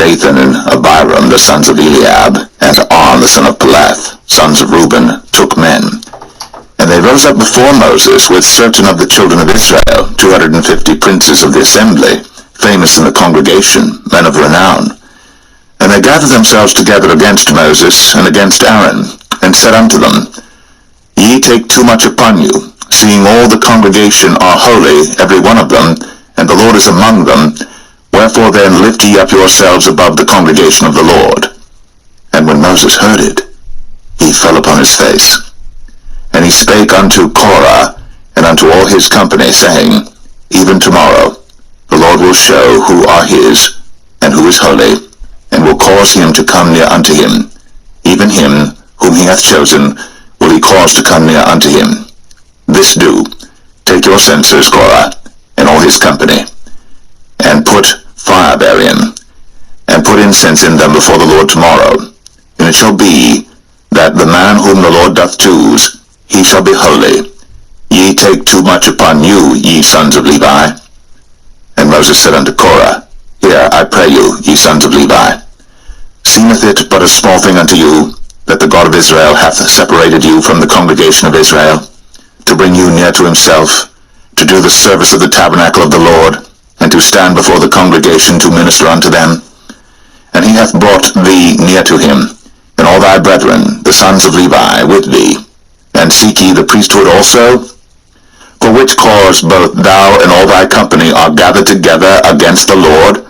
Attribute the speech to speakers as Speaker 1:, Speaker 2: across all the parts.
Speaker 1: Dathan and Abiram, the sons of Eliab, and On, the son of Peleth, sons of Reuben, took men. And they rose up before Moses with certain of the children of Israel, 250 princes of the assembly, famous in the congregation, men of renown. And they gathered themselves together against Moses and against Aaron, and said unto them, Ye take too much upon you, seeing all the congregation are holy, every one of them, and the Lord is among them. Wherefore then lift ye up yourselves above the congregation of the Lord. And when Moses heard it, he fell upon his face. And he spake unto Korah, and unto all his company, saying, Even tomorrow the Lord will show who are his, and who is holy, and will cause him to come near unto him. Even him whom he hath chosen will he cause to come near unto him. This do, take your censers, Korah, and all his company, and put fire therein, and put incense in them before the Lord tomorrow. And it shall be, that the man whom the Lord doth choose, he shall be holy. Ye take too much upon you, ye sons of Levi. And Moses said unto Korah, Hear, I pray you, ye sons of Levi. Seemeth it but a small thing unto you, that the God of Israel hath separated you from the congregation of Israel, to bring you near to himself, to do the service of the tabernacle of the Lord, and to stand before the congregation to minister unto them? And he hath brought thee near to him, and all thy brethren, the sons of Levi, with thee. And seek ye the priesthood also? For which cause both thou and all thy company are gathered together against the Lord?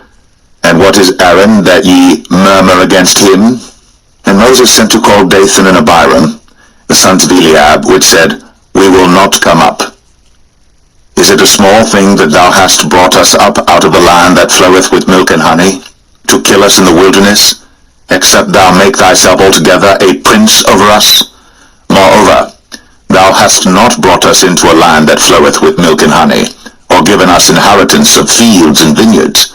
Speaker 1: And what is Aaron, that ye murmur against him? And Moses sent to call Dathan and Abiram, the sons of Eliab, which said, We will not come up. Is it a small thing that thou hast brought us up out of the land that floweth with milk and honey, to kill us in the wilderness, except thou make thyself altogether a prince over us? Moreover, thou hast not brought us into a land that floweth with milk and honey, or given us inheritance of fields and vineyards.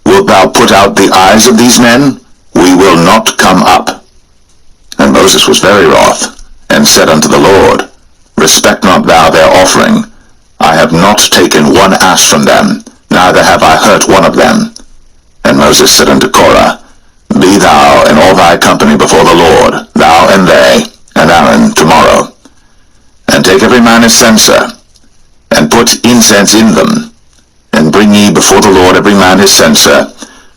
Speaker 1: Wilt thou put out the eyes of these men? We will not come up. And Moses was very wroth, and said unto the Lord, Respect not thou their offering. I have not taken one ass from them, neither have I hurt one of them. And Moses said unto Korah, Be thou and all thy company before the Lord, thou and they, and Aaron tomorrow. And take every man his censer, and put incense in them, and bring ye before the Lord every man his censer,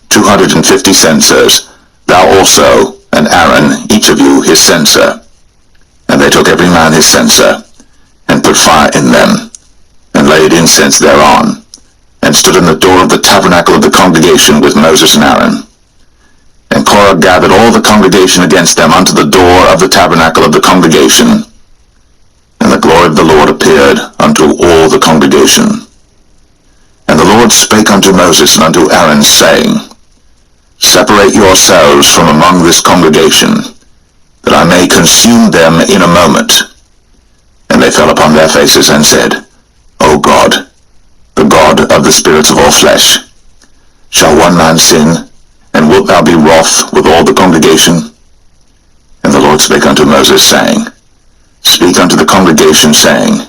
Speaker 1: 250 censers, thou also, and Aaron, each of you his censer. And they took every man his censer, and put fire in them, and laid incense thereon, and stood in the door of the tabernacle of the congregation with Moses and Aaron. And Korah gathered all the congregation against them unto the door of the tabernacle of the congregation. And the glory of the Lord appeared unto all the congregation. And the Lord spake unto Moses and unto Aaron, saying, Separate yourselves from among this congregation, that I may consume them in a moment. And they fell upon their faces and said, O God, the God of the spirits of all flesh, shall one man sin, and wilt thou be wroth with all the congregation? And the Lord spake unto Moses, saying, Speak unto the congregation, saying,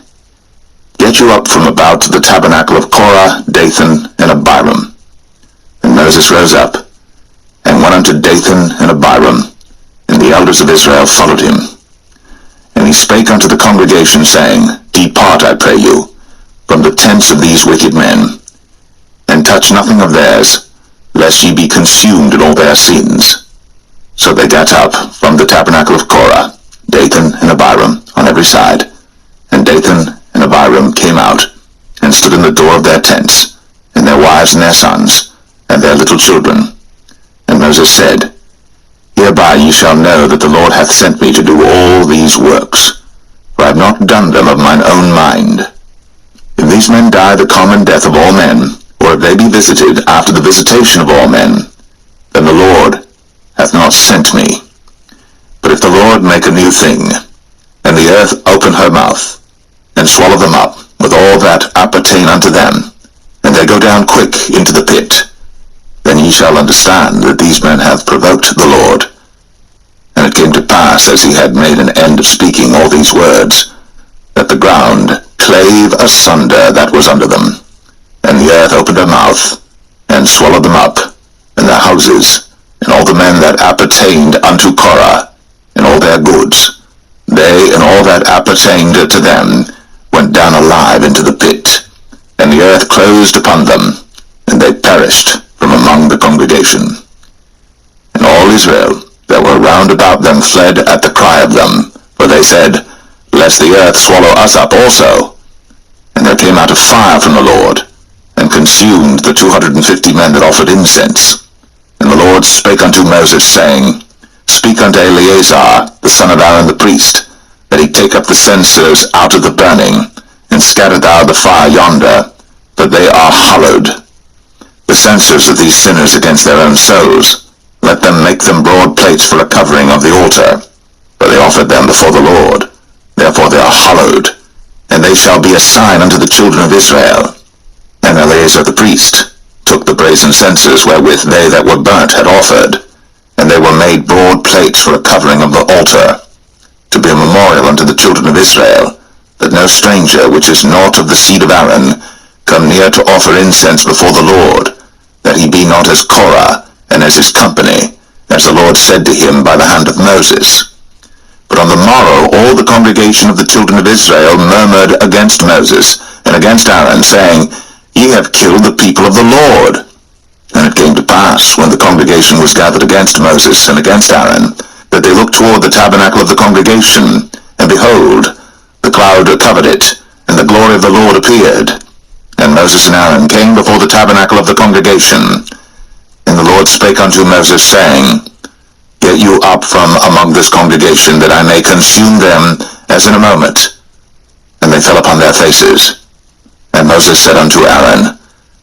Speaker 1: Get you up from about the tabernacle of Korah, Dathan, and Abiram. And Moses rose up, and went unto Dathan and Abiram, and the elders of Israel followed him. And he spake unto the congregation, saying, Depart, I pray you, from the tents of these wicked men, and touch nothing of theirs, lest ye be consumed in all their sins. So they gat up from the tabernacle of Korah, Dathan and Abiram, on every side. And Dathan and Abiram came out, and stood in the door of their tents, and their wives and their sons, and their little children. And Moses said, Hereby ye shall know that the Lord hath sent me to do all these works, for I have not done them of mine own mind. If these men die the common death of all men, or if they be visited after the visitation of all men, then the Lord hath not sent me. But if the Lord make a new thing, and the earth open her mouth, and swallow them up with all that appertain unto them, and they go down quick into the pit, then ye shall understand that these men have provoked the Lord. And it came to pass, as he had made an end of speaking all these words, that the ground clave asunder that was under them, and the earth opened her mouth, and swallowed them up, and their houses, men that appertained unto Korah, and all their goods. They and all that appertained to them went down alive into the pit, and the earth closed upon them, and they perished from among the congregation. And all Israel that were round about them fled at the cry of them, for they said, Lest the earth swallow us up also. And there came out a fire from the Lord, and consumed the 250 men that offered incense. And the Lord spake unto Moses, saying, Speak unto Eleazar, the son of Aaron the priest, that he take up the censers out of the burning, and scatter thou the fire yonder, for they are hallowed. The censers of these sinners against their own souls, let them make them broad plates for a covering of the altar, for they offered them before the Lord. Therefore they are hallowed, and they shall be a sign unto the children of Israel. And Eleazar the priest took the brazen censers wherewith they that were burnt had offered, and they were made broad plates for a covering of the altar, to be a memorial unto the children of Israel, that no stranger which is not of the seed of Aaron come near to offer incense before the Lord, that he be not as Korah and as his company, as the Lord said to him by the hand of Moses. But on the morrow all the congregation of the children of Israel murmured against Moses and against Aaron, saying, Ye have killed the people of the Lord. And it came to pass, when the congregation was gathered against Moses and against Aaron, that they looked toward the tabernacle of the congregation, and behold, the cloud covered it, and the glory of the Lord appeared. And Moses and Aaron came before the tabernacle of the congregation. And the Lord spake unto Moses, saying, Get you up from among this congregation, that I may consume them as in a moment. And they fell upon their faces. And Moses said unto Aaron,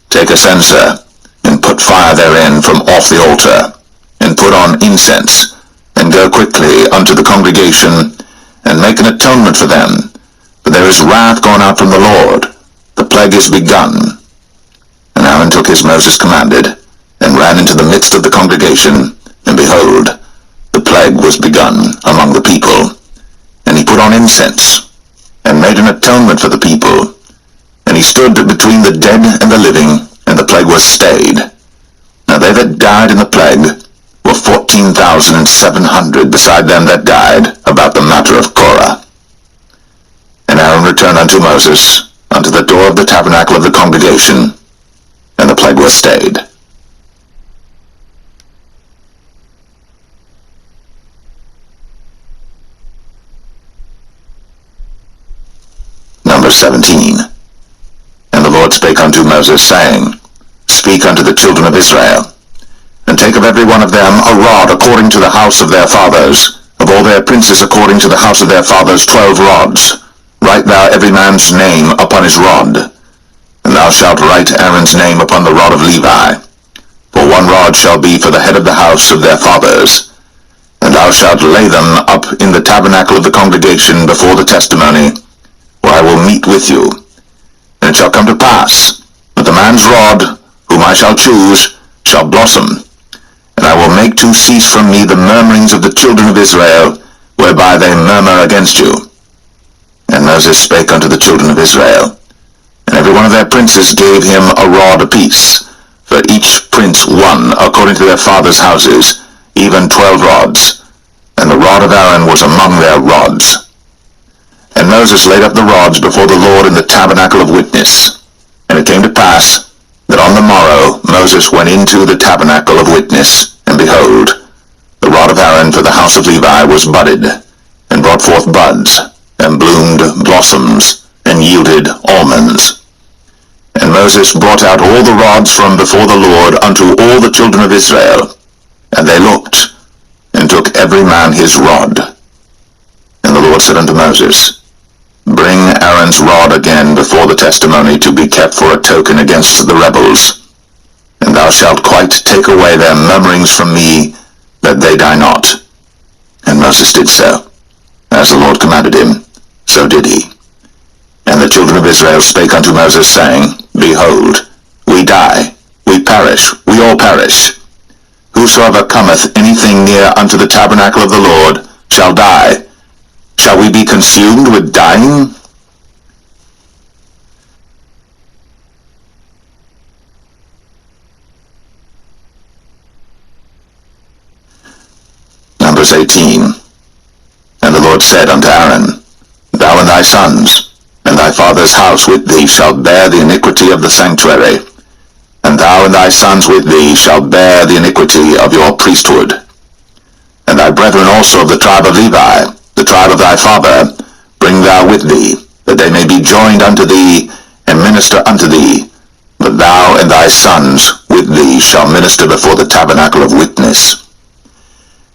Speaker 1: Take a censer, and put fire therein from off the altar, and put on incense, and go quickly unto the congregation, and make an atonement for them. For there is wrath gone out from the Lord, the plague is begun. And Aaron took as Moses commanded, and ran into the midst of the congregation, and behold, the plague was begun among the people. And he put on incense, and made an atonement for the people. And he stood between the dead and the living, and the plague was stayed. Now they that died in the plague were 14,700 beside them that died about the matter of Korah. And Aaron returned unto Moses unto the door of the tabernacle of the congregation, and the plague was stayed. Number 17. And the Lord spake unto Moses, saying, Speak unto the children of Israel, and take of every one of them a rod according to the house of their fathers, of all their princes according to the house of their fathers 12 rods. Write thou every man's name upon his rod, and thou shalt write Aaron's name upon the rod of Levi. For one rod shall be for the head of the house of their fathers. And thou shalt lay them up in the tabernacle of the congregation before the testimony, where I will meet with you. And it shall come to pass, that the man's rod, whom I shall choose, shall blossom, and I will make to cease from me the murmurings of the children of Israel, whereby they murmur against you. And Moses spake unto the children of Israel, and every one of their princes gave him a rod apiece, for each prince one according to their fathers' houses, even 12 rods, and the rod of Aaron was among their rods. And Moses laid up the rods before the Lord in the tabernacle of witness. And it came to pass, that on the morrow Moses went into the tabernacle of witness, and behold, the rod of Aaron for the house of Levi was budded, and brought forth buds, and bloomed blossoms, and yielded almonds. And Moses brought out all the rods from before the Lord unto all the children of Israel, and they looked, and took every man his rod. And the Lord said unto Moses, Bring Aaron's rod again before the testimony to be kept for a token against the rebels. And thou shalt quite take away their murmurings from me, that they die not. And Moses did so. As the Lord commanded him, so did he. And the children of Israel spake unto Moses, saying, Behold, we die, we perish, we all perish. Whosoever cometh anything near unto the tabernacle of the Lord shall die. Shall we be consumed with dying? verse 18. And the Lord said unto Aaron, Thou and thy sons, and thy father's house with thee shall bear the iniquity of the sanctuary, and thou and thy sons with thee shall bear the iniquity of your priesthood. And thy brethren also of the tribe of Levi, the tribe of thy father, bring thou with thee, that they may be joined unto thee, and minister unto thee. But thou and thy sons with thee shall minister before the tabernacle of witness.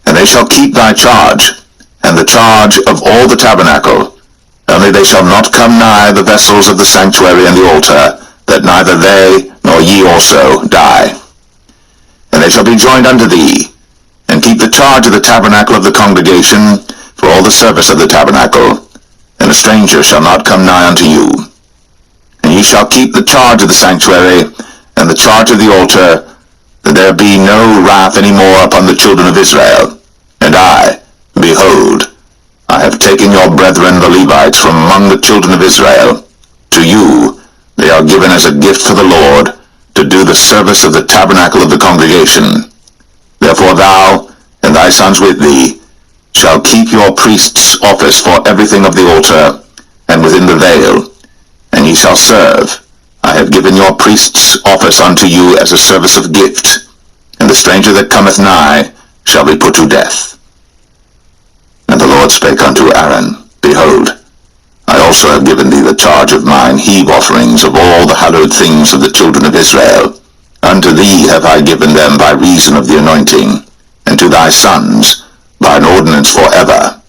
Speaker 1: And they shall keep thy charge, and the charge of all the tabernacle. Only they shall not come nigh the vessels of the sanctuary and the altar, that neither they nor ye also die. And they shall be joined unto thee, and keep the charge of the tabernacle of the congregation, for all the service of the tabernacle, and a stranger shall not come nigh unto you. And ye shall keep the charge of the sanctuary, and the charge of the altar, that there be no wrath any more upon the children of Israel. And I, behold, I have taken your brethren the Levites from among the children of Israel. To you they are given as a gift for the Lord, to do the service of the tabernacle of the congregation. Therefore thou and thy sons with thee shall keep your priest's office for everything of the altar, and within the veil, and ye shall serve. I have given your priest's office unto you as a service of gift, and the stranger that cometh nigh shall be put to death. And the Lord spake unto Aaron, Behold, I also have given thee the charge of mine heave offerings of all the hallowed things of the children of Israel. Unto thee have I given them by reason of the anointing, and to thy sons by an ordinance for ever.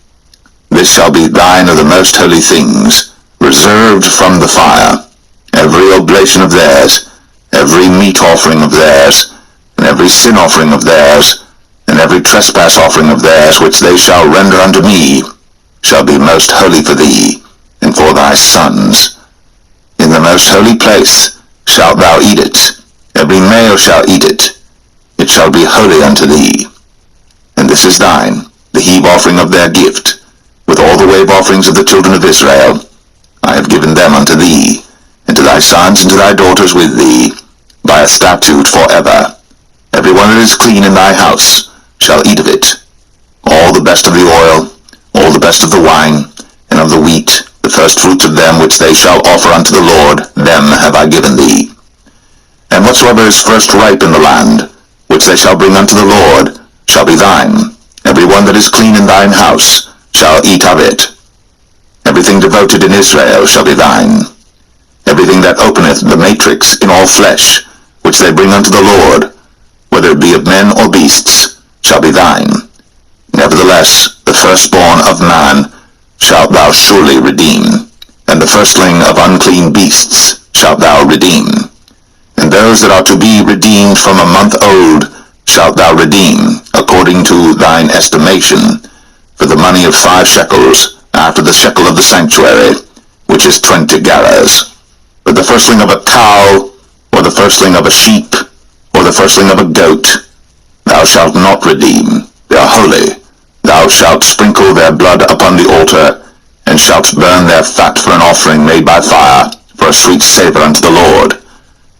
Speaker 1: This shall be thine of the most holy things, reserved from the fire, every oblation of theirs, every meat offering of theirs, and every sin offering of theirs, and every trespass offering of theirs, which they shall render unto me, shall be most holy for thee, and for thy sons. In the most holy place shalt thou eat it, every male shall eat it, it shall be holy unto thee. And this is thine, the heave offering of their gift, with all the wave offerings of the children of Israel. I have given them unto thee, and to thy sons and to thy daughters with thee, by a statute for ever. Every one that is clean in thy house shall eat of it. All the best of the oil, all the best of the wine, and of the wheat, the first fruits of them which they shall offer unto the Lord, them have I given thee. And whatsoever is first ripe in the land, which they shall bring unto the Lord, shall be thine. Every one that is clean in thine house shall eat of it. Everything devoted in Israel shall be thine. Everything that openeth the matrix in all flesh, which they bring unto the Lord, whether it be of men or beasts, shall be thine. Nevertheless, the firstborn of man shalt thou surely redeem, and the firstling of unclean beasts shalt thou redeem. And those that are to be redeemed from a month old shalt thou redeem, according to thine estimation, for the money of 5 shekels, after the shekel of the sanctuary, which is 20 gerahs. But the firstling of a cow, or the firstling of a sheep, or the firstling of a goat, thou shalt not redeem. They are holy. Thou shalt sprinkle their blood upon the altar, and shalt burn their fat for an offering made by fire, for a sweet savour unto the Lord.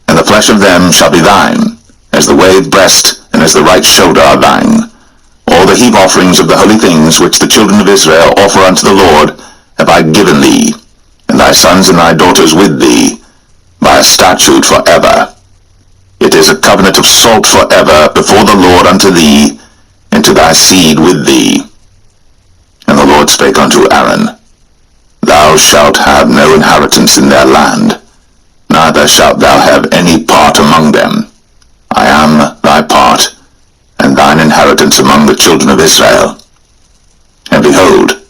Speaker 1: And the flesh of them shall be thine, as the wave breast and as the right shoulder are thine. All the heave offerings of the holy things which the children of Israel offer unto the Lord have I given thee, and thy sons and thy daughters with thee, by a statute for ever. It is a covenant of salt for ever before the Lord unto thee, and to thy seed with thee. And the Lord spake unto Aaron, Thou shalt have no inheritance in their land, neither shalt thou have any part among them. I am thy part, and thine inheritance among the children of Israel. And behold,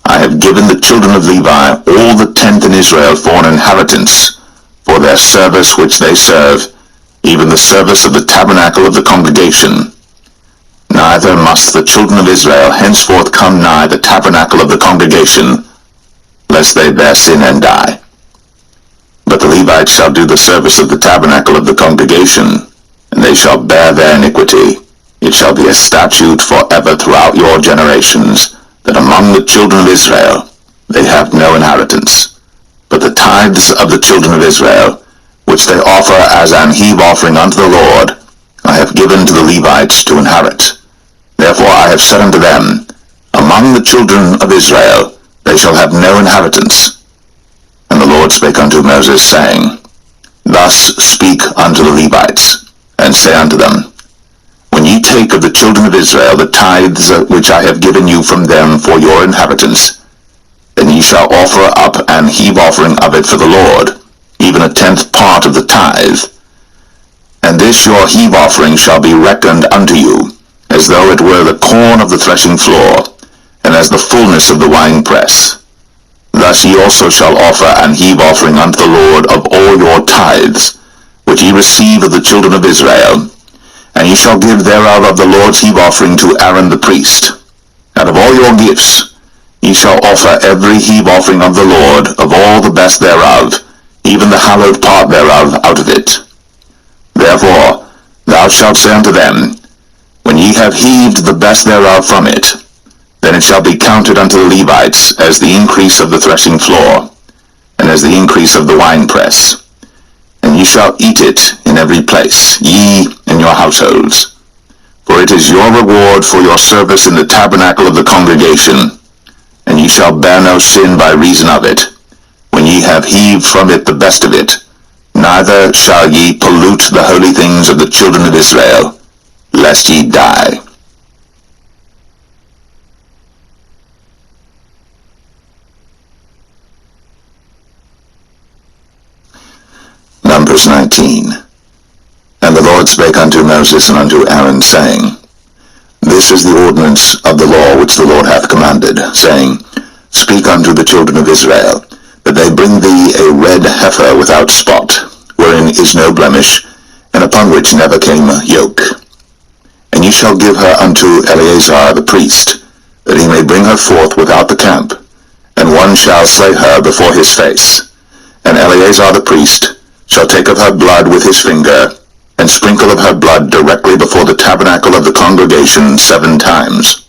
Speaker 1: I have given the children of Levi all the tenth in Israel for an inheritance, for their service which they serve, even the service of the tabernacle of the congregation. Neither must the children of Israel henceforth come nigh the tabernacle of the congregation, lest they bear sin and die. But the Levites shall do the service of the tabernacle of the congregation, and they shall bear their iniquity. It shall be a statute for ever throughout your generations, that among the children of Israel they have no inheritance. But the tithes of the children of Israel, which they offer as an heave offering unto the Lord, I have given to the Levites to inherit. Therefore I have said unto them, Among the children of Israel they shall have no inheritance. And the Lord spake unto Moses, saying, Thus speak unto the Levites, and say unto them, When ye take of the children of Israel the tithes which I have given you from them for your inheritance, then ye shall offer up an heave offering of it for the Lord, even a 10th part of the tithe. And this your heave offering shall be reckoned unto you, as though it were the corn of the threshing floor, and as the fullness of the winepress. Thus ye also shall offer an heave offering unto the Lord of all your tithes, which ye receive of the children of Israel, and ye shall give thereof of the Lord's heave offering to Aaron the priest. Out of all your gifts ye shall offer every heave offering of the Lord of all the best thereof, even the hallowed part thereof out of it. Therefore thou shalt say unto them, When ye have heaved the best thereof from it, then it shall be counted unto the Levites as the increase of the threshing floor, and as the increase of the winepress. And ye shall eat it in every place, ye and your households. For it is your reward for your service in the tabernacle of the congregation, and ye shall bear no sin by reason of it, when ye have heaved from it the best of it, neither shall ye pollute the holy things of the children of Israel, lest ye die. Numbers 19. And the Lord spake unto Moses and unto Aaron, saying, This is the ordinance of the law which the Lord hath commanded, saying, Speak unto the children of Israel, that they bring thee a red heifer without spot, wherein is no blemish, and upon which never came yoke. And ye shall give her unto Eleazar the priest, that he may bring her forth without the camp, and one shall slay her before his face. And Eleazar the priest shall take of her blood with his finger, and sprinkle of her blood directly before the tabernacle of the congregation 7 times.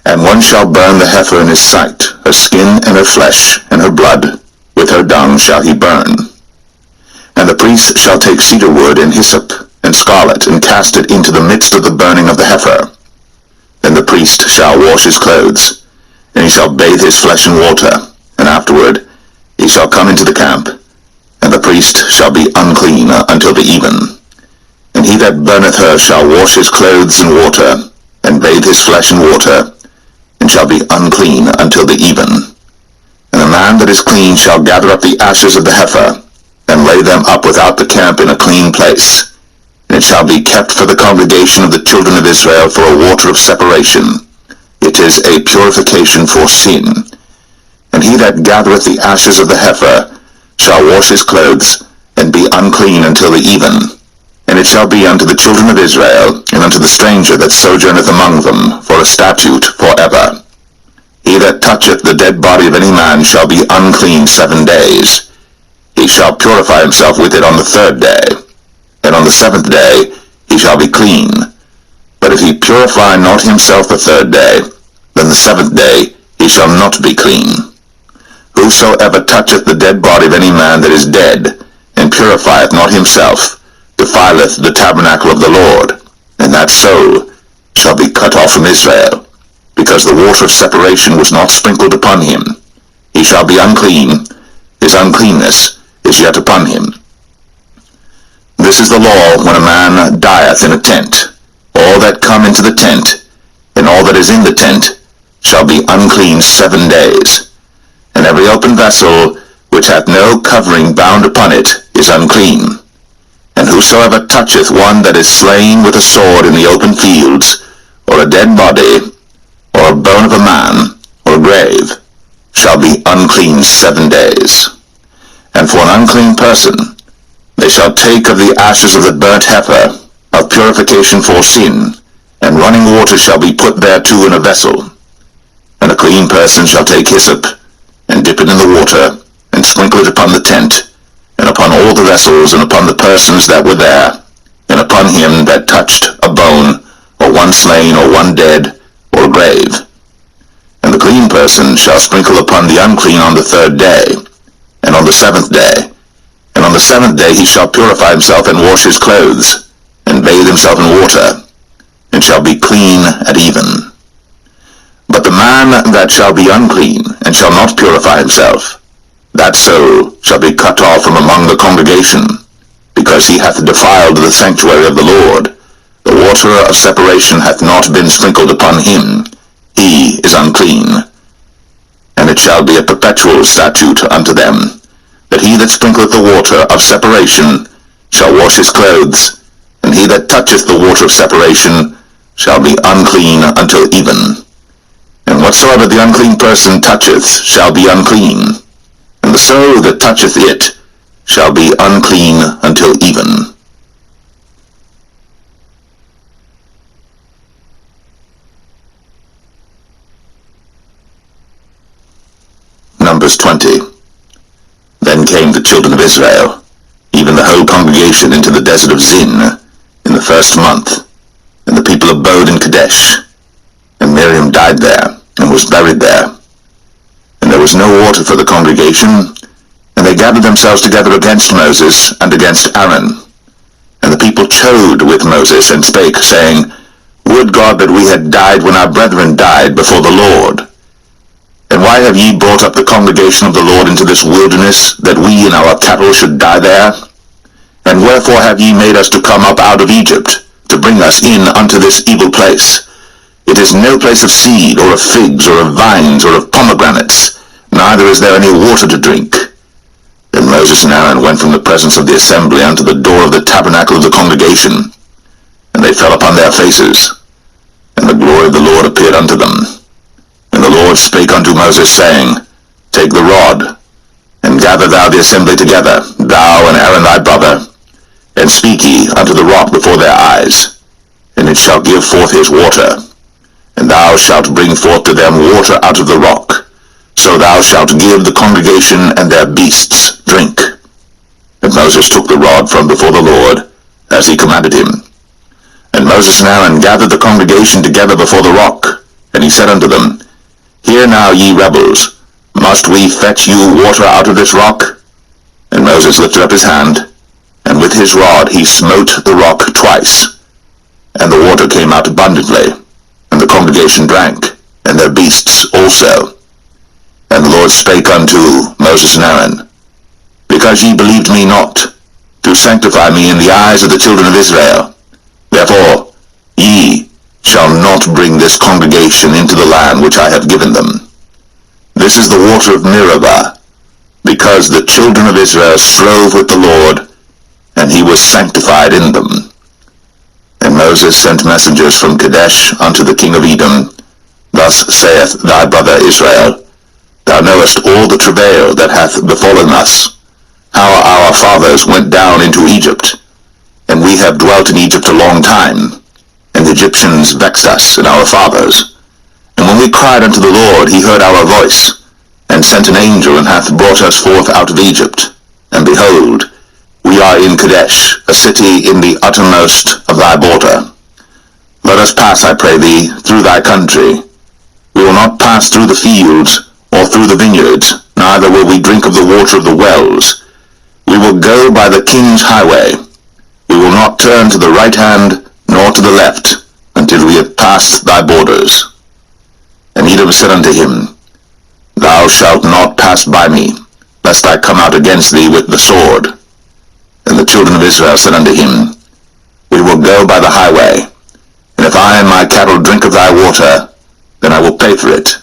Speaker 1: And one shall burn the heifer in his sight, her skin and her flesh, and her blood, with her dung shall he burn. And the priest shall take cedar wood and hyssop, and scarlet, and cast it into the midst of the burning of the heifer. Then the priest shall wash his clothes, and he shall bathe his flesh in water, and afterward he shall come into the camp, and the priest shall be unclean until the even. And he that burneth her shall wash his clothes in water, and bathe his flesh in water, and shall be unclean until the even. And the man that is clean shall gather up the ashes of the heifer, and lay them up without the camp in a clean place. And it shall be kept for the congregation of the children of Israel for a water of separation. It is a purification for sin. And he that gathereth the ashes of the heifer shall wash his clothes, and be unclean until the even. And it shall be unto the children of Israel, and unto the stranger that sojourneth among them, for a statute forever. He that toucheth the dead body of any man shall be unclean 7 days. He shall purify himself with it on the 3rd day, and on the 7th day he shall be clean. But if he purify not himself the 3rd day, then the 7th day he shall not be clean. Whosoever toucheth the dead body of any man that is dead, and purifieth not himself, defileth the tabernacle of the Lord, and that soul shall be cut off from Israel, because the water of separation was not sprinkled upon him. He shall be unclean, his uncleanness is yet upon him. This is the law when a man dieth in a tent. All that come into the tent, and all that is in the tent, shall be unclean 7 days. And every open vessel which hath no covering bound upon it is unclean. And whosoever toucheth one that is slain with a sword in the open fields, or a dead body, or a bone of a man, or a grave, shall be unclean 7 days. And for an unclean person they shall take of the ashes of the burnt heifer, of purification for sin, and running water shall be put thereto in a vessel. And a clean person shall take hyssop, and dip it in the water, and sprinkle it upon the tent, and upon all the vessels, and upon the persons that were there, and upon him that touched a bone, or one slain, or one dead, or a grave. And the clean person shall sprinkle upon the unclean on the 3rd day, and on the 7th day. And on the 7th day he shall purify himself, and wash his clothes, and bathe himself in water. and shall be clean at even. But the man that shall be unclean, and shall not purify himself, that soul shall be cut off from among the congregation, because he hath defiled the sanctuary of the Lord. The water of separation hath not been sprinkled upon him. He is unclean. And it shall be a perpetual statute unto them, that he that sprinkleth the water of separation shall wash his clothes, and he that toucheth the water of separation shall be unclean until even. And whatsoever the unclean person toucheth shall be unclean, and the soul that toucheth it shall be unclean until even. Numbers 20. Then came the children of Israel, even the whole congregation, into the desert of Zin in the first month, and the people abode in Kadesh. And Miriam died there, and was buried there. And there was no water for the congregation, and they gathered themselves together against Moses and against Aaron. And the people chode with Moses, and spake, saying, Would God that we had died when our brethren died before the Lord! And why have ye brought up the congregation of the Lord into this wilderness, that we and our cattle should die there? And wherefore have ye made us to come up out of Egypt, to bring us in unto this evil place? It is no place of seed, or of figs, or of vines, or of pomegranates, neither is there any water to drink. Then Moses and Aaron went from the presence of the assembly unto the door of the tabernacle of the congregation, and they fell upon their faces, and the glory of the Lord appeared unto them. And the Lord spake unto Moses, saying, Take the rod, and gather thou the assembly together, thou and Aaron thy brother, and speak ye unto the rock before their eyes, and it shall give forth his water. And thou shalt bring forth to them water out of the rock, so thou shalt give the congregation and their beasts drink. And Moses took the rod from before the Lord, as he commanded him. And Moses and Aaron gathered the congregation together before the rock, and he said unto them, Hear now, ye rebels, must we fetch you water out of this rock? And Moses lifted up his hand, and with his rod he smote the rock twice, and the water came out abundantly, and the congregation drank, and their beasts also. And the Lord spake unto Moses and Aaron, Because ye believed me not, to sanctify me in the eyes of the children of Israel, therefore ye shall not bring this congregation into the land which I have given them. This is the water of Meribah, because the children of Israel strove with the Lord, and he was sanctified in them. And Moses sent messengers from Kadesh unto the king of Edom. Thus saith thy brother Israel, Thou knowest all the travail that hath befallen us, how our fathers went down into Egypt, and we have dwelt in Egypt a long time, and the Egyptians vexed us and our fathers. And when we cried unto the Lord, he heard our voice, and sent an angel, and hath brought us forth out of Egypt. And behold, we are in Kadesh, a city in the uttermost of thy border. Let us pass, I pray thee, through thy country. We will not pass through the fields, or through the vineyards, neither will we drink of the water of the wells. We will go by the king's highway. We will not turn to the right hand, nor to the left, until we have passed thy borders. And Edom said unto him, Thou shalt not pass by me, lest I come out against thee with the sword. And the children of Israel said unto him, We will go by the highway, and if I and my cattle drink of thy water, then I will pay for it.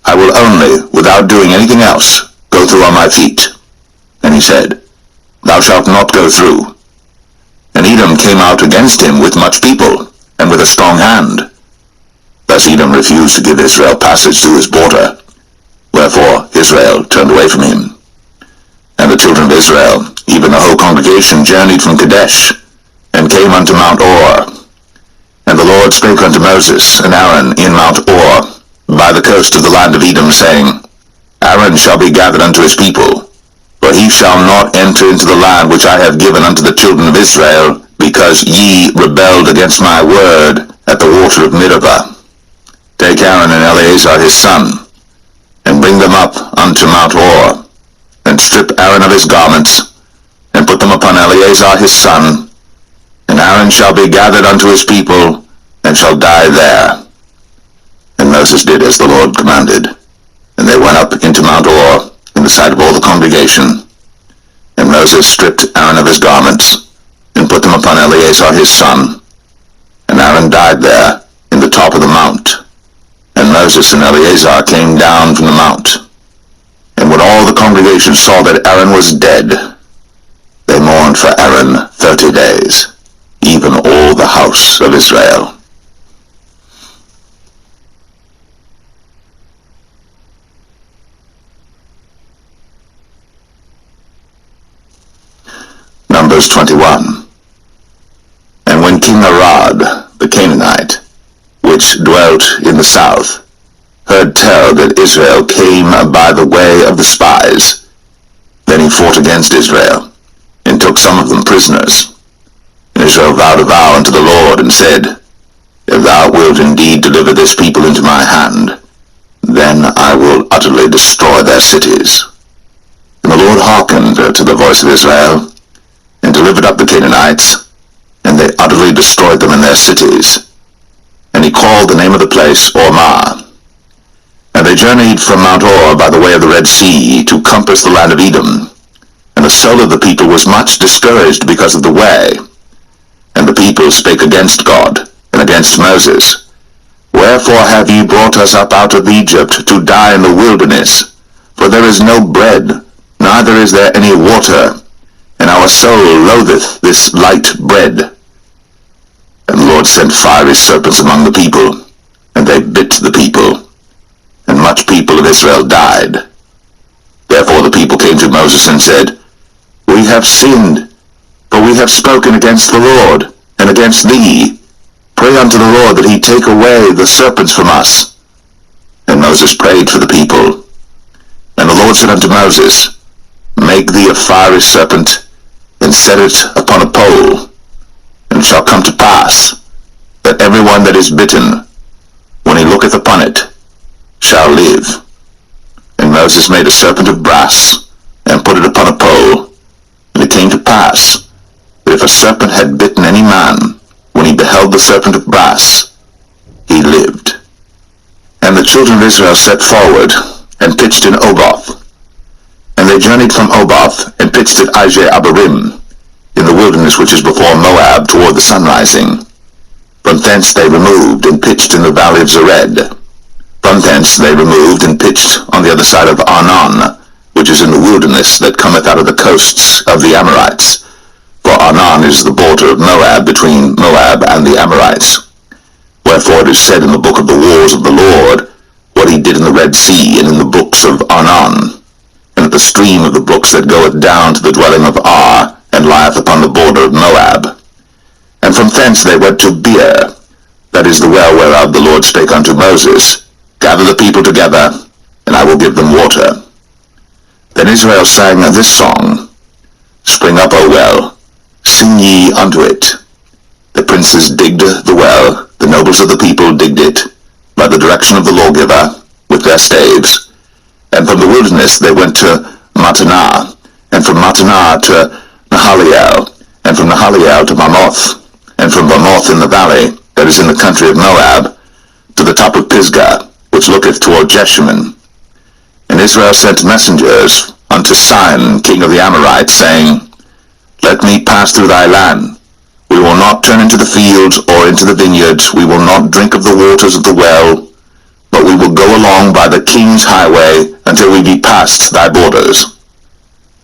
Speaker 1: I will only, without doing anything else, go through on my feet. And he said, Thou shalt not go through. And Edom came out against him with much people, and with a strong hand. Thus Edom refused to give Israel passage through his border. Wherefore Israel turned away from him. And the children of Israel, even the whole congregation, journeyed from Kadesh, and came unto Mount Or. And the Lord spake unto Moses and Aaron in Mount Or, by the coast of the land of Edom, saying, Aaron shall be gathered unto his people, for he shall not enter into the land which I have given unto the children of Israel, because ye rebelled against my word at the water of Meribah. Take Aaron and Eleazar his son, and bring them up unto Mount Or, and strip Aaron of his garments, and put them upon Eleazar his son, and Aaron shall be gathered unto his people, and shall die there. And Moses did as the Lord commanded. And they went up into Mount Or in the sight of all the congregation. And Moses stripped Aaron of his garments, and put them upon Eleazar his son. And Aaron died there in the top of the mount. And Moses and Eleazar came down from the mount. And when all the congregation saw that Aaron was dead, they mourned for Aaron 30 days, even all the house of Israel. Numbers 21. And when King Arad, the Canaanite, which dwelt in the south, heard tell that Israel came by the way of the spies, then he fought against Israel, and took some of them prisoners. And Israel vowed a vow unto the Lord, and said, If thou wilt indeed deliver this people into my hand, then I will utterly destroy their cities. And the Lord hearkened to the voice of Israel, and delivered up the Canaanites, and they utterly destroyed them in their cities. And he called the name of the place Ormah. And they journeyed from Mount Or by the way of the Red Sea to compass the land of Edom. And the soul of the people was much discouraged because of the way. And the people spake against God, and against Moses. Wherefore have ye brought us up out of Egypt to die in the wilderness? For there is no bread, neither is there any water, and our soul loatheth this light bread. And the Lord sent fiery serpents among the people, and they bit the people, and much people of Israel died. Therefore the people came to Moses and said, We have sinned, for we have spoken against the Lord, and against thee. Pray unto the Lord that he take away the serpents from us. And Moses prayed for the people. And the Lord said unto Moses, Make thee a fiery serpent, and set it upon a pole. And it shall come to pass, that every one that is bitten, when he looketh upon it, shall live. And Moses made a serpent of brass, and put it upon a pole. And it came to pass, that if a serpent had bitten any man, when he beheld the serpent of brass, he lived. And the children of Israel set forward, and pitched in Oboth. And they journeyed from Oboth, and pitched at Ije-Abarim, in the wilderness which is before Moab, toward the sunrising. From thence they removed, and pitched in the valley of Zered. From thence they removed, and pitched on the other side of Arnon, which is in the wilderness that cometh out of the coasts of the Amorites. For Arnon is the border of Moab, between Moab and the Amorites. Wherefore it is said in the book of the wars of the Lord, what he did in the Red Sea, and in the books of Arnon, and at the stream of the brooks that goeth down to the dwelling of Ar, and lieth upon the border of Moab. And from thence they went to Beer, that is the well whereof the Lord spake unto Moses, Gather the people together, and I will give them water. Then Israel sang this song, Spring up, O well, sing ye unto it. The princes digged the well, the nobles of the people digged it, by the direction of the lawgiver, with their staves. And from the wilderness they went to Mattanah, and from Mattanah to Nahaliel, and from Nahaliel to Bamoth, and from Bamoth in the valley, that is in the country of Moab, to the top of Pisgah, which looketh toward Jeshimon. And Israel sent messengers unto Sihon, king of the Amorites, saying, Let me pass through thy land. We will not turn into the fields or into the vineyards. We will not drink of the waters of the well, but we will go along by the king's highway until we be past thy borders.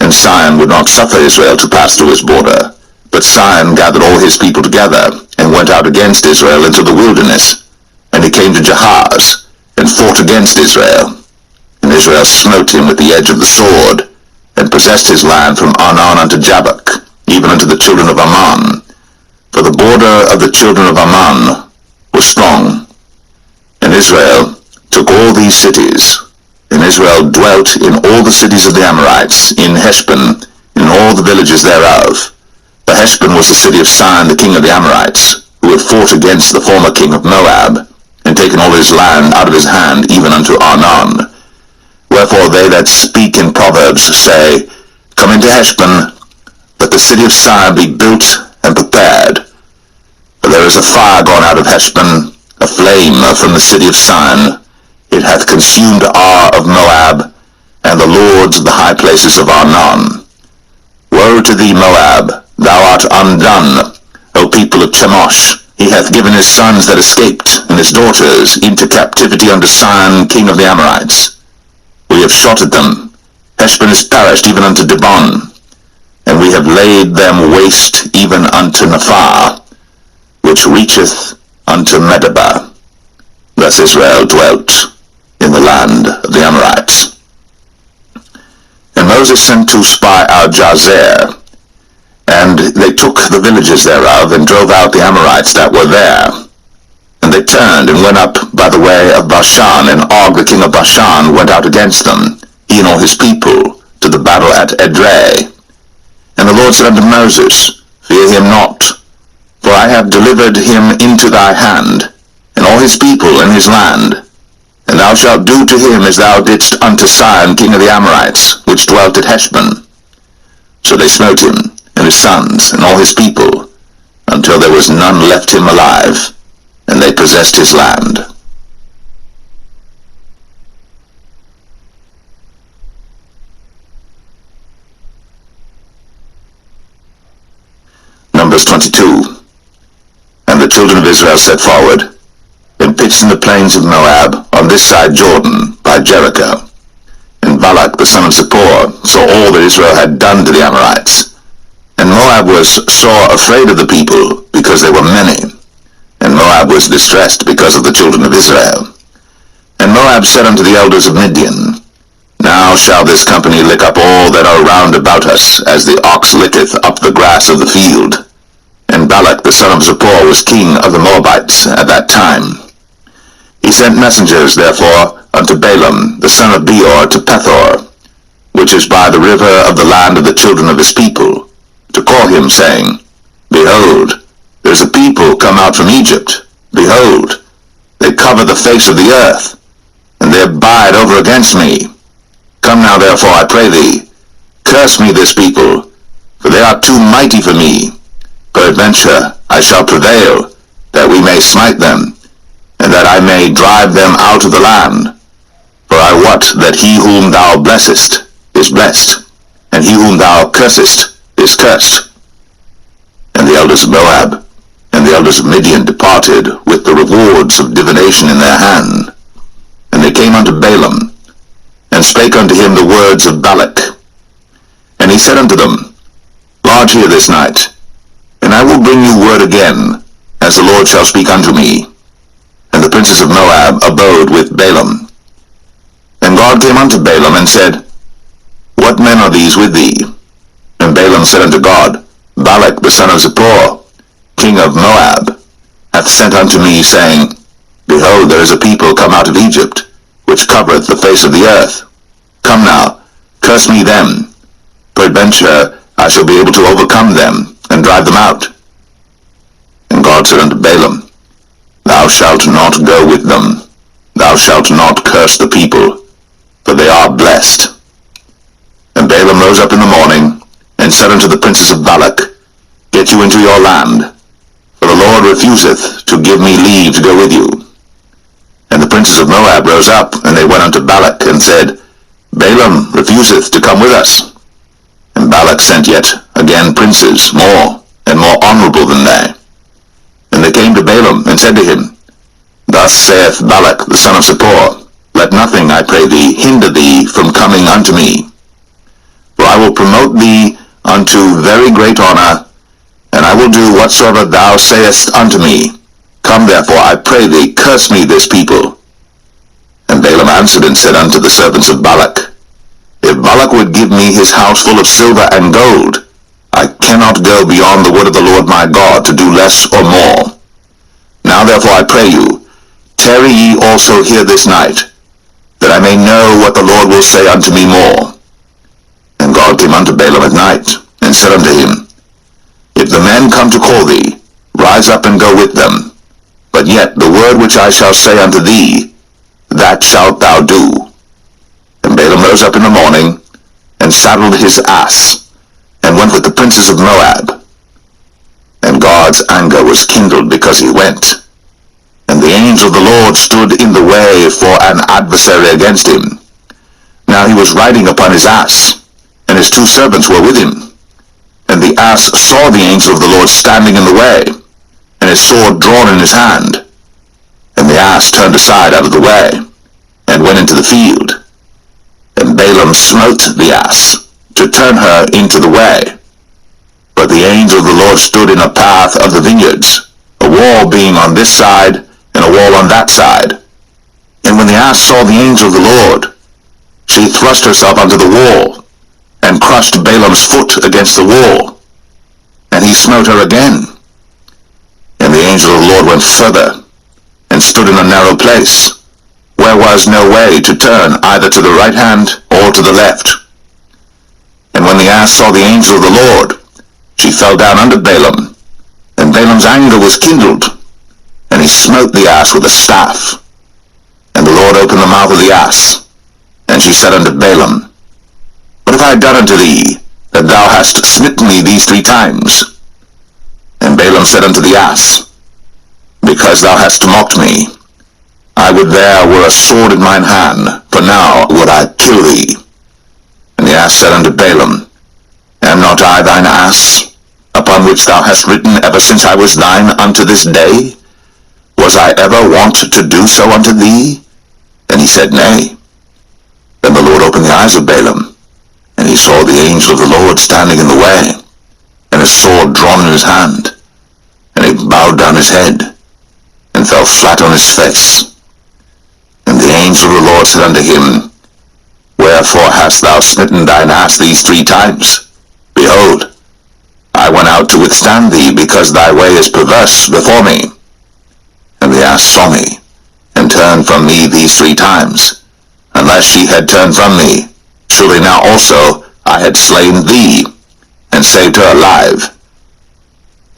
Speaker 1: And Sihon would not suffer Israel to pass through his border. But Sihon gathered all his people together, and went out against Israel into the wilderness. And he came to Jahaz, and fought against Israel. And Israel smote him with the edge of the sword, and possessed his land from Arnon unto Jabbok, even unto the children of Ammon. For the border of the children of Ammon was strong. And Israel took all these cities, and Israel dwelt in all the cities of the Amorites, in Heshbon, in all the villages thereof. For Heshbon was the city of Sihon, the king of the Amorites, who had fought against the former king of Moab, and taken all his land out of his hand, even unto Arnon. Wherefore they that speak in Proverbs say, Come into Heshbon, let the city of Sihon be built and prepared. For there is a fire gone out of Heshbon, a flame from the city of Sion. It hath consumed Ar of Moab, and the lords of the high places of Arnon. Woe to thee, Moab! Thou art undone, O people of Chemosh! He hath given his sons that escaped, and his daughters, into captivity unto Sihon, king of the Amorites. We have shot at them. Heshbon is perished even unto Dibon, and we have laid them waste even unto Nephah, which reacheth unto Medeba. Thus Israel dwelt in the land of the Amorites. And Moses sent to spy out Jazer, and they took the villages thereof, and drove out the Amorites that were there. And they turned and went up by the way of Bashan, and Og the king of Bashan went out against them, he and all his people, to the battle at Edrei. And the Lord said unto Moses, Fear him not, for I have delivered him into thy hand, and all his people and his land. And thou shalt do to him as thou didst unto Sihon king of the Amorites, which dwelt at Heshbon. So they smote him, and his sons, and all his people, until there was none left him alive, and they possessed his land. Numbers 22. And the children of Israel set forward, and pitched in the plains of Moab, on this side Jordan, by Jericho. And Balak the son of Zippor saw all that Israel had done to the Amorites. And Moab was sore afraid of the people, because they were many. And Moab was distressed because of the children of Israel. And Moab said unto the elders of Midian, Now shall this company lick up all that are round about us, as the ox licketh up the grass of the field. And Balak the son of Zippor was king of the Moabites at that time. He sent messengers, therefore, unto Balaam the son of Beor to Pethor, which is by the river of the land of the children of his people, to call him, saying, Behold, there is a people come out from Egypt. Behold, they cover the face of the earth, and they abide over against me. Come now, therefore, I pray thee, curse me this people, for they are too mighty for me. Peradventure I shall prevail, that we may smite them, and that I may drive them out of the land. For I wot that he whom thou blessest is blessed, and he whom thou cursest is cursed. And the elders of Moab and the elders of Midian departed with the rewards of divination in their hand. And they came unto Balaam, and spake unto him the words of Balak. And he said unto them, Lodge here this night, and I will bring you word again, as the Lord shall speak unto me. And the princes of Moab abode with Balaam. And God came unto Balaam and said, What men are these with thee? And Balaam said unto God, Balak the son of Zippor, king of Moab, hath sent unto me, saying, Behold, there is a people come out of Egypt, which covereth the face of the earth. Come now, curse me them. Peradventure I shall be able to overcome them, and drive them out. And God said unto Balaam, Thou shalt not go with them. Thou shalt not curse the people, for they are blessed. And Balaam rose up in the morning, and said unto the princes of Balak, Get you into your land, for the Lord refuseth to give me leave to go with you. And the princes of Moab rose up, and they went unto Balak, and said, Balaam refuseth to come with us. And Balak sent yet again princes, more and more honorable than they. And they came to Balaam, and said to him, Thus saith Balak the son of Zippor, Let nothing, I pray thee, hinder thee from coming unto me. For I will promote thee unto very great honor, and I will do whatsoever thou sayest unto me. Come therefore, I pray thee, curse me this people. And Balaam answered and said unto the servants of Balak, If Balak would give me his house full of silver and gold, I cannot go beyond the word of the Lord my God to do less or more. Now therefore I pray you, tarry ye also here this night, that I may know what the Lord will say unto me more. And God came unto Balaam at night, and said unto him, If the men come to call thee, rise up and go with them. But yet the word which I shall say unto thee, that shalt thou do. And Balaam rose up in the morning, and saddled his ass, and went with the princes of Moab. And God's anger was kindled because he went. And the angel of the Lord stood in the way for an adversary against him. Now he was riding upon his ass, and his 2 servants were with him. And the ass saw the angel of the Lord standing in the way, and his sword drawn in his hand. And the ass turned aside out of the way, and went into the field. And Balaam smote the ass, to turn her into the way. But the angel of the Lord stood in a path of the vineyards, a wall being on this side, and a wall on that side. And when the ass saw the angel of the Lord, she thrust herself under the wall, and crushed Balaam's foot against the wall. And he smote her again. And the angel of the Lord went further, and stood in a narrow place, where was no way to turn either to the right hand or to the left. And when the ass saw the angel of the Lord, she fell down under Balaam, and Balaam's anger was kindled, and he smote the ass with a staff. And the Lord opened the mouth of the ass, and she said unto Balaam, What have I done unto thee, that thou hast smitten me these 3 times? And Balaam said unto the ass, Because thou hast mocked me, I would there were a sword in mine hand, for now would I kill thee. And the ass said unto Balaam, Am not I thine ass, upon which thou hast ridden ever since I was thine unto this day? Was I ever wont to do so unto thee? And he said, Nay. Then the Lord opened the eyes of Balaam, and he saw the angel of the Lord standing in the way, and his sword drawn in his hand. And he bowed down his head, and fell flat on his face. And the angel of the Lord said unto him, Wherefore hast thou smitten thine ass these 3 times? Behold, I went out to withstand thee, because thy way is perverse before me. And the ass saw me, and turned from me these 3 times. Unless she had turned from me, surely now also I had slain thee, and saved her alive.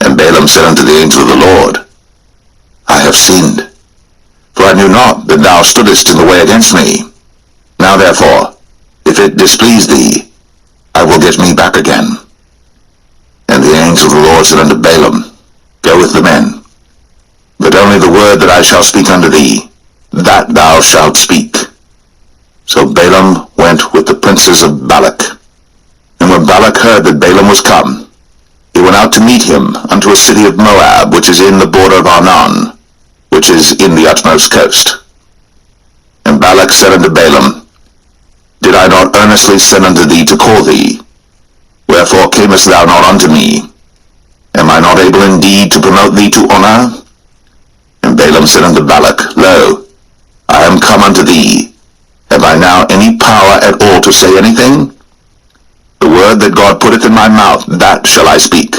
Speaker 1: And Balaam said unto the angel of the Lord, I have sinned, for I knew not that thou stoodest in the way against me. Now therefore, if it displease thee, I will get me back again. And the angel of the Lord said unto Balaam, Go with the men, but only the word that I shall speak unto thee, that thou shalt speak. So Balaam went with the princes of Balak. And when Balak heard that Balaam was come, he went out to meet him unto a city of Moab, which is in the border of Arnon, which is in the utmost coast. And Balak said unto Balaam, Did I not earnestly send unto thee to call thee? Wherefore camest thou not unto me? Am I not able indeed to promote thee to honor? And Balaam said unto Balak, Lo, I am come unto thee. Have I now any power at all to say anything? The word that God putteth in my mouth, that shall I speak.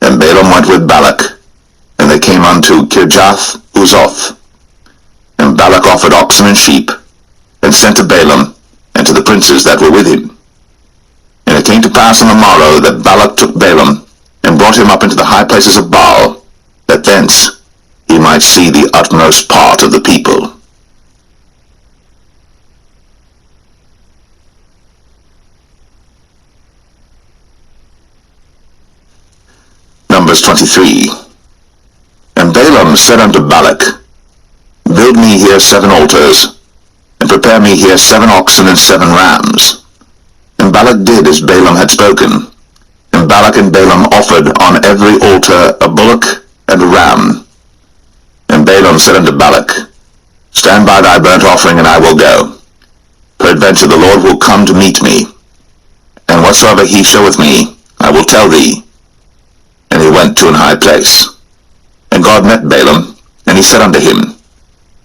Speaker 1: And Balaam went with Balak, and they came unto Kirjath-Uzoth. And Balak offered oxen and sheep, and sent to Balaam, and to the princes that were with him. And it came to pass on the morrow that Balak took Balaam, and brought him up into the high places of Baal, that thence he might see the utmost part of the people. Numbers 23. And Balaam said unto Balak, Build me here 7 altars, and prepare me here 7 oxen and 7 rams. And Balak did as Balaam had spoken. And Balak and Balaam offered on every altar a bullock and a ram. And Balaam said unto Balak, Stand by thy burnt offering, and I will go. Peradventure the Lord will come to meet me, and whatsoever he showeth me, I will tell thee. And he went to an high place. And God met Balaam, and he said unto him,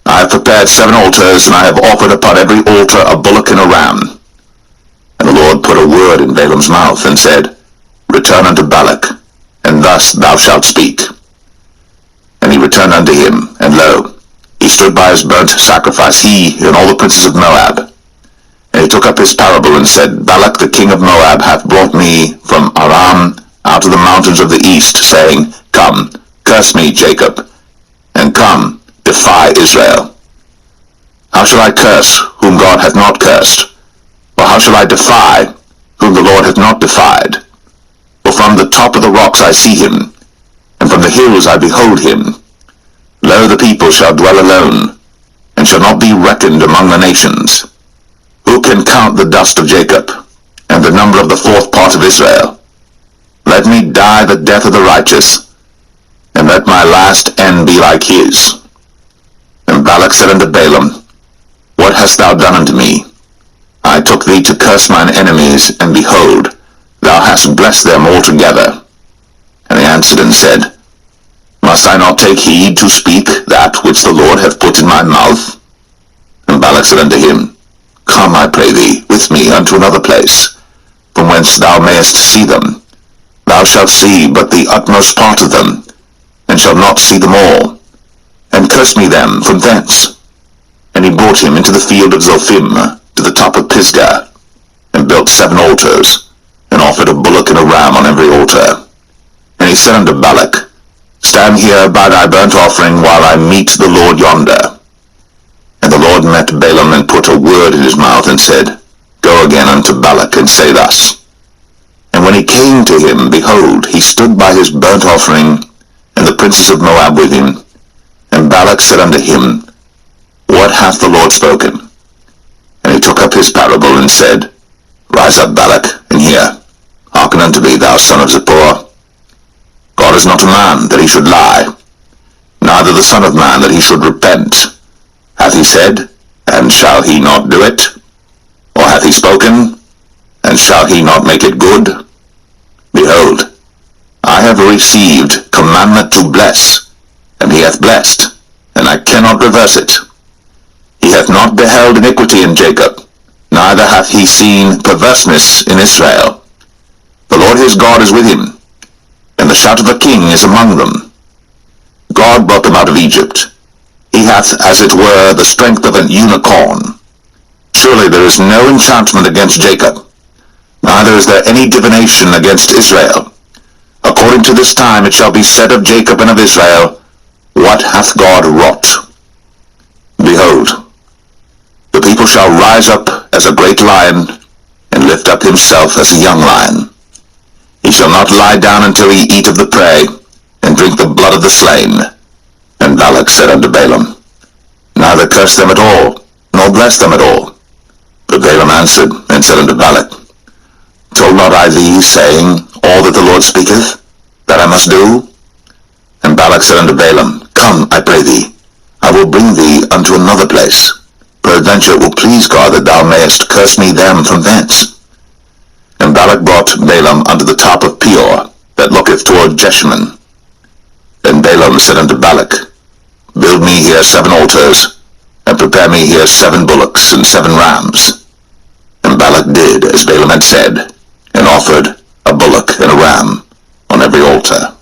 Speaker 1: I have prepared 7 altars, and I have offered upon every altar a bullock and a ram. And the Lord put a word in Balaam's mouth, and said, Return unto Balak, and thus thou shalt speak. And he returned unto him, and lo, he stood by his burnt sacrifice, he and all the princes of Moab. And he took up his parable, and said, Balak the king of Moab hath brought me from Aram out of the mountains of the east, saying, Come, curse me, Jacob, and come, defy Israel. How shall I curse whom God hath not cursed? Or how shall I defy whom the Lord hath not defied? For from the top of the rocks I see him, and from the hills I behold him. Lo, the people shall dwell alone, and shall not be reckoned among the nations. Who can count the dust of Jacob, and the number of the fourth part of Israel? Let me die the death of the righteous, and let my last end be like his. And Balak said unto Balaam, What hast thou done unto me? I took thee to curse mine enemies, and behold, thou hast blessed them altogether. And he answered and said, Must I not take heed to speak that which the Lord hath put in my mouth? And Balak said unto him, Come, I pray thee, with me unto another place, from whence thou mayest see them. Thou shalt see but the utmost part of them, and shalt not see them all. And curse me them from thence. And he brought him into the field of Zophim, to the top of Pisgah, and built 7 altars, and offered a bullock and a ram on every altar. And he said unto Balak, Stand here by thy burnt offering, while I meet the Lord yonder. And the Lord met Balaam, and put a word in his mouth, and said, Go again unto Balak, and say thus. And when he came to him, behold, he stood by his burnt offering, and the princes of Moab with him. And Balak said unto him, What hath the Lord spoken? And he took up his parable, and said, Rise up, Balak, and hear. Hearken unto me, thou son of Zippor. God is not a man, that he should lie, neither the Son of Man, that he should repent. Hath he said, and shall he not do it? Or hath he spoken, and shall he not make it good? Behold, I have received commandment to bless, and he hath blessed, and I cannot reverse it. He hath not beheld iniquity in Jacob, neither hath he seen perverseness in Israel. The Lord his God is with him, and the shout of a king is among them. God brought them out of Egypt. He hath, as it were, the strength of an unicorn. Surely there is no enchantment against Jacob, neither is there any divination against Israel. According to this time it shall be said of Jacob and of Israel, What hath God wrought? Behold, the people shall rise up as a great lion, and lift up himself as a young lion. He shall not lie down until he eat of the prey, and drink the blood of the slain. And Balak said unto Balaam, Neither curse them at all, nor bless them at all. But Balaam answered, and said unto Balak, Told not I thee, saying, All that the Lord speaketh, that I must do? And Balak said unto Balaam, Come, I pray thee, I will bring thee unto another place. Peradventure it will please God that thou mayest curse me them from thence. And Balak brought Balaam unto the top of Peor, that looketh toward Jeshimon. Then Balaam said unto Balak, Build me here 7 altars, and prepare me here 7 bullocks and 7 rams. And Balak did as Balaam had said, and offered a bullock and a ram on every altar.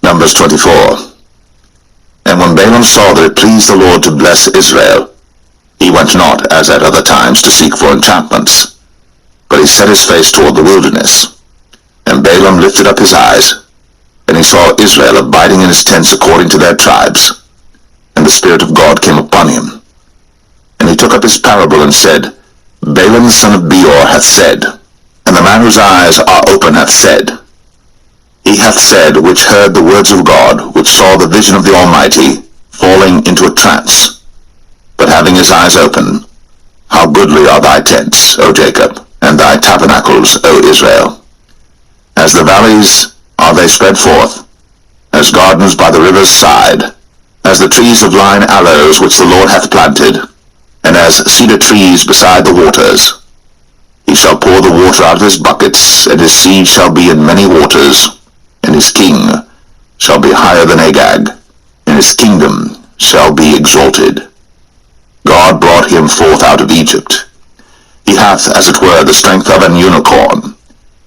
Speaker 1: Numbers 24. And when Balaam saw that it pleased the Lord to bless Israel, he went not, as at other times, to seek for enchantments, but he set his face toward the wilderness. And Balaam lifted up his eyes, and he saw Israel abiding in his tents according to their tribes. And the Spirit of God came upon him. And he took up his parable, and said, Balaam the son of Beor hath said, and the man whose eyes are open hath said, He hath said, which heard the words of God, which saw the vision of the Almighty, falling into a trance, but having his eyes open, How goodly are thy tents, O Jacob, and thy tabernacles, O Israel! As the valleys are they spread forth, as gardens by the river's side, as the trees of lign aloes which the Lord hath planted, and as cedar trees beside the waters. He shall pour the water out of his buckets, and his seed shall be in many waters, and his king shall be higher than Agag, and his kingdom shall be exalted. God brought him forth out of Egypt. He hath, as it were, the strength of an unicorn.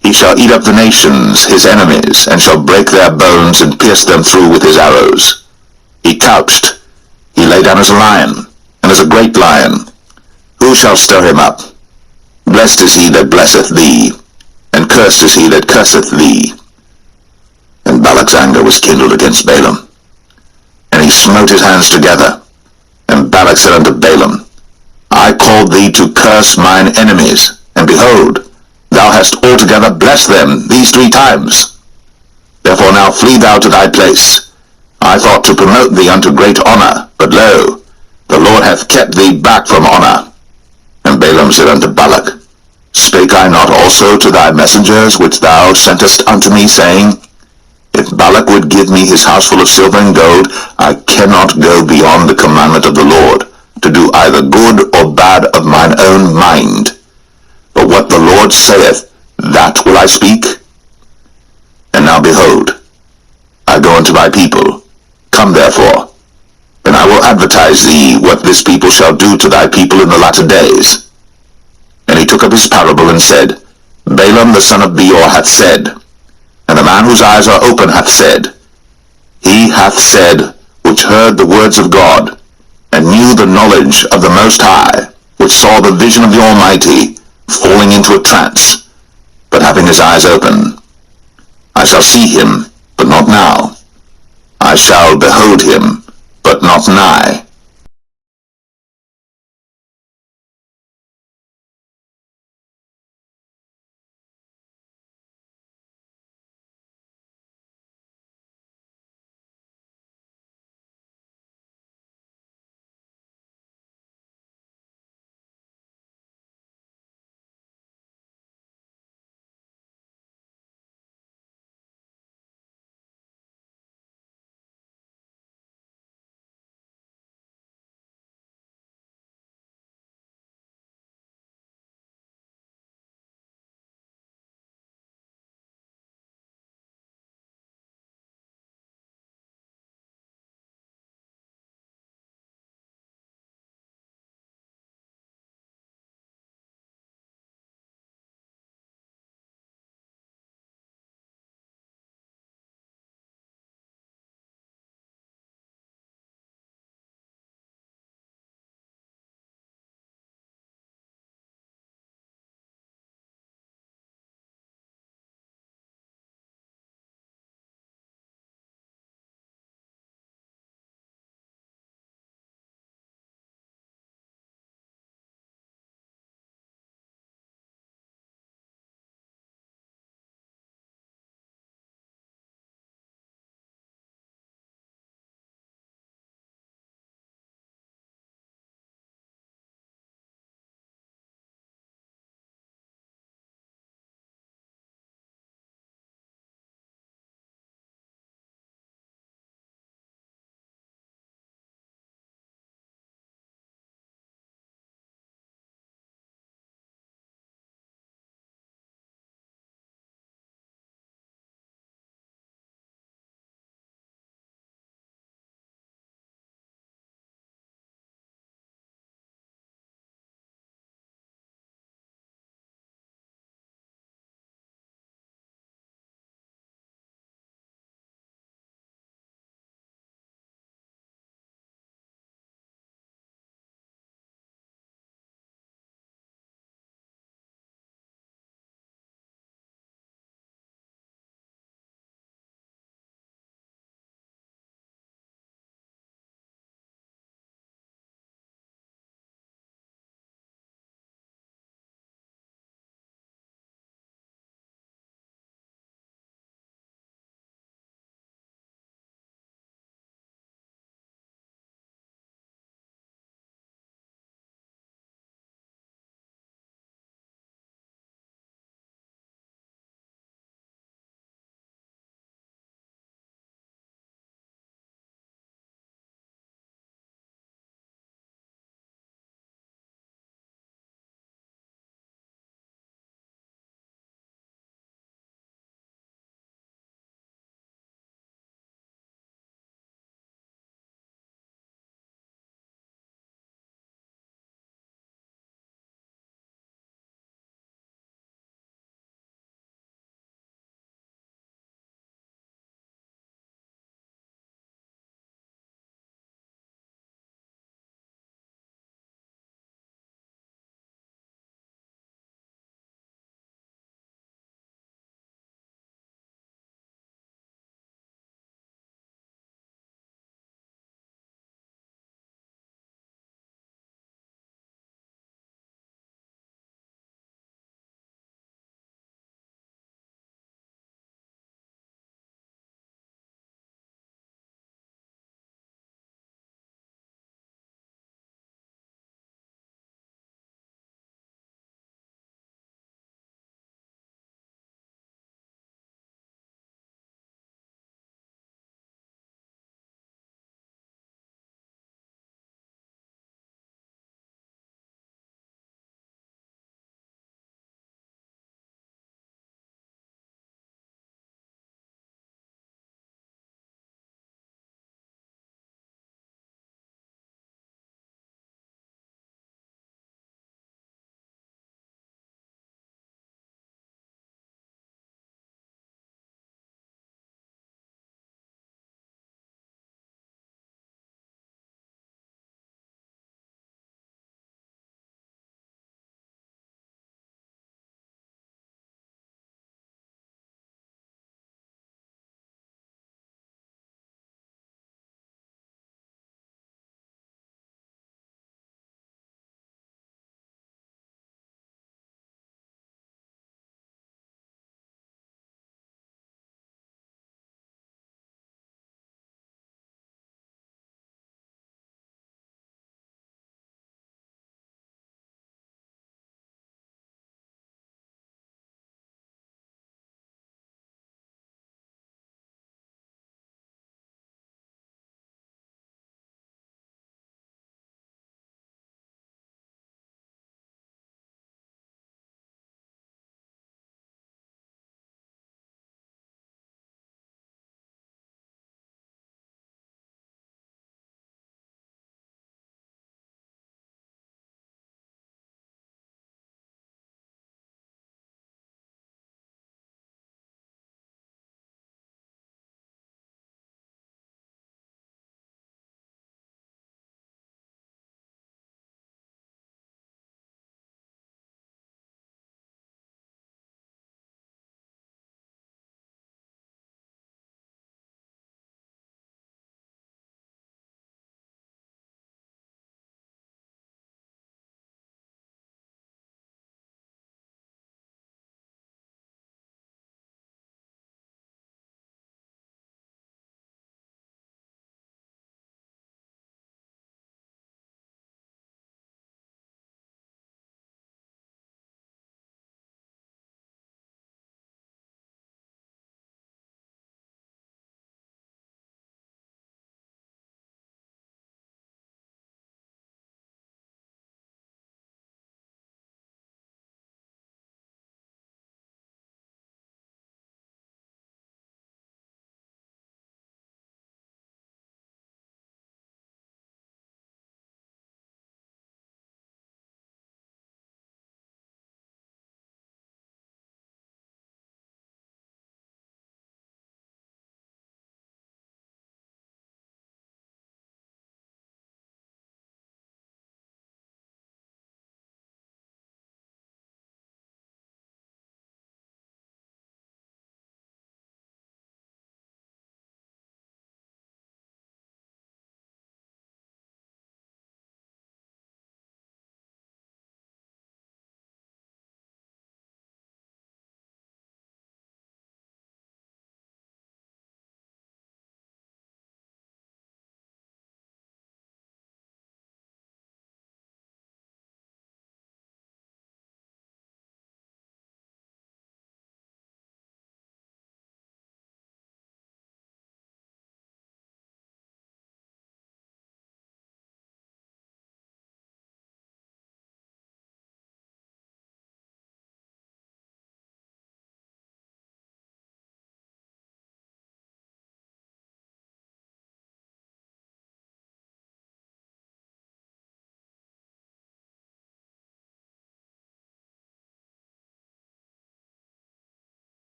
Speaker 1: He shall eat up the nations, his enemies, and shall break their bones and pierce them through with his arrows. He couched, he lay down as a lion, and as a great lion. Who shall stir him up? Blessed is he that blesseth thee, and cursed is he that curseth thee. And Balak's anger was kindled against Balaam, and he smote his hands together. And Balak said unto Balaam, I called thee to curse mine enemies, and behold, thou hast altogether blessed them these 3 times. Therefore now flee thou to thy place. I thought to promote thee unto great honor, but lo, the Lord hath kept thee back from honor. And Balaam said unto Balak, Spake I not also to thy messengers which thou sentest unto me, saying, If Balak would give me his house full of silver and gold, I cannot go beyond the commandment of the Lord, to do either good or bad of mine own mind. But what the Lord saith, that will I speak. And now behold, I go unto my people. Come therefore, and I will advertise thee what this people shall do to thy people in the latter days. And he took up his parable and said, Balaam the son of Beor hath said, and the man whose eyes are open hath said, He hath said, which heard the words of God, and knew the knowledge of the Most High, which saw the vision of the Almighty, falling into a trance, but having his eyes open. I shall see him, but not now. I shall behold him, but not nigh.